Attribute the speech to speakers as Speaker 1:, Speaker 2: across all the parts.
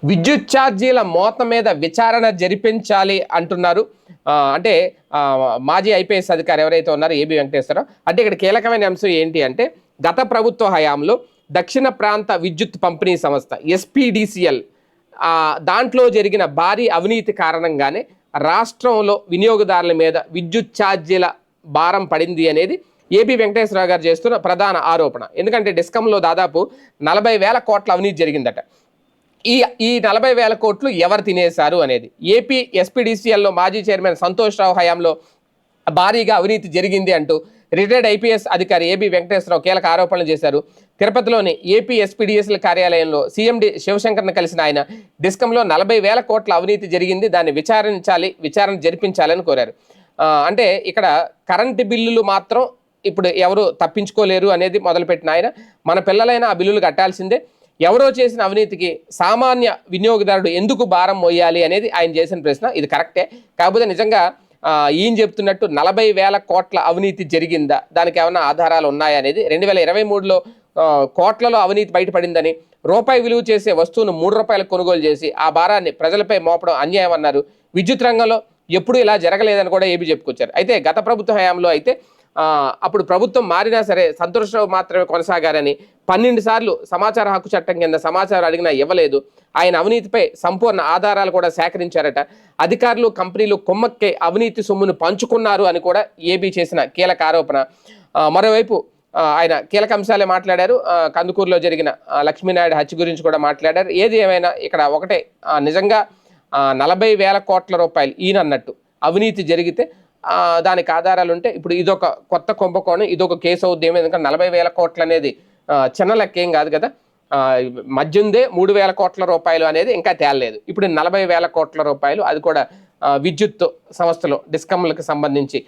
Speaker 1: విద్యుత్ ఛార్జీల మోత మీద విచారణ జరిపించాలి అంటున్నారు. అంటే మాజీ ఐపీఎస్ అధికారి ఎవరైతే ఉన్నారో ఏబి వెంకటేశ్వరరావు. అంటే ఇక్కడ కీలకమైన అంశం ఏంటి అంటే, గత ప్రభుత్వ హయాంలో దక్షిణ ప్రాంత విద్యుత్ పంపిణీ సంస్థ ఎస్పీడీసీఎల్ దాంట్లో జరిగిన భారీ అవినీతి కారణంగానే రాష్ట్రంలో వినియోగదారుల మీద విద్యుత్ ఛార్జీల భారం పడింది అనేది ఏబి వెంకటేశ్వరరావు గారు చేస్తున్న ప్రధాన ఆరోపణ. ఎందుకంటే డిస్కంలో దాదాపు 40,000 కోట్ల అవినీతి జరిగిందట. ఈ 40,000 కోట్లు ఎవరు తినేశారు అనేది ఏపీ ఎస్పీడీసీఎల్లో మాజీ చైర్మన్ సంతోష్ రావు హయాంలో భారీగా అవినీతి జరిగింది అంటూ రిటైర్డ్ ఐపీఎస్ అధికారి ఏబి వెంకటేశ్వరరావు కీలక ఆరోపణలు చేశారు. తిరుపతిలోని ఏపీ ఎస్పీడీఎస్ఎల్ కార్యాలయంలో సీఎండి శివశంకర్ని కలిసిన ఆయన డిస్కంలో 40,000 కోట్ల అవినీతి జరిగింది, దాన్ని విచారణ జరిపించాలని కోరారు. అంటే ఇక్కడ కరెంటు బిల్లులు మాత్రం ఇప్పుడు ఎవరు తప్పించుకోలేరు అనేది మొదలుపెట్టిన ఆయన, మన పిల్లలైనా ఆ బిల్లులు కట్టాల్సిందే, ఎవరో చేసిన అవినీతికి సామాన్య వినియోగదారుడు ఎందుకు భారం మోయాలి అనేది ఆయన చేసిన ప్రశ్న. ఇది కరెక్టే, కాకపోతే నిజంగా ఈయన చెప్తున్నట్టు 40,000 కోట్ల అవినీతి జరిగిందా, దానికి ఏమైనా ఆధారాలు ఉన్నాయా అనేది 2023లో కోట్లలో అవినీతి బయటపడిందని, రూపాయి విలువ చేసే వస్తువును 3 రూపాయలకు కొనుగోలు చేసి ఆ భారాన్ని ప్రజలపై మోపడం అన్యాయం అన్నారు. విద్యుత్ రంగంలో ఎప్పుడూ ఇలా జరగలేదని కూడా ఏబీ చెప్పుకొచ్చారు. అయితే గత ప్రభుత్వ హయాంలో అయితే అప్పుడు ప్రభుత్వం మారినా సరే సంతోషరావు మాత్రమే కొనసాగారని, 12 సార్లు సమాచార హక్కు చట్టం కింద సమాచారం అడిగినా ఇవ్వలేదు, ఆయన అవినీతిపై సంపూర్ణ ఆధారాలు కూడా సేకరించారట, అధికారులు కంపెనీలు కొమ్మక్కే అవినీతి సొమ్మును పంచుకున్నారు అని కూడా ఏబీ చేసిన కీలక ఆరోపణ. మరోవైపు ఆయన కీలక అంశాలే మాట్లాడారు. కందుకూరులో జరిగిన లక్ష్మీనాయుడు హత్య గురించి కూడా మాట్లాడారు. ఏది ఏమైనా ఇక్కడ ఒకటే, నిజంగా 40,000 కోట్ల రూపాయలు ఈయన అన్నట్టు అవినీతి జరిగితే దానికి ఆధారాలు ఉంటే ఇప్పుడు ఇదొక కొత్త కుంభకోణం, ఇదొక కేసు అవుద్ది. ఎందుకంటే 40,000 కోట్లు అనేది చిన్న లెక్క ఏం కాదు కదా. మధ్యందే 3,000 కోట్ల రూపాయలు అనేది ఇంకా తేలలేదు. ఇప్పుడు 40,000 కోట్ల రూపాయలు, అది కూడా విద్యుత్ సంస్థలో డిస్కమ్లకు సంబంధించి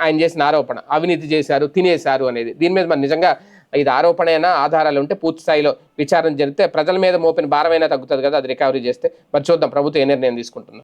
Speaker 1: ఆయన చేసిన ఆరోపణ, అవినీతి చేశారు, తినేశారు అనేది. దీని మీద మరి నిజంగా ఇది ఆరోపణైనా ఆధారాలు ఉంటే పూర్తి స్థాయిలో విచారణ జరిగితే ప్రజల మీద మోపిన భారమైనా తగ్గుతుంది కదా, అది రికవరీ చేస్తే. మరి చూద్దాం ప్రభుత్వం ఏ నిర్ణయం తీసుకుంటుందో.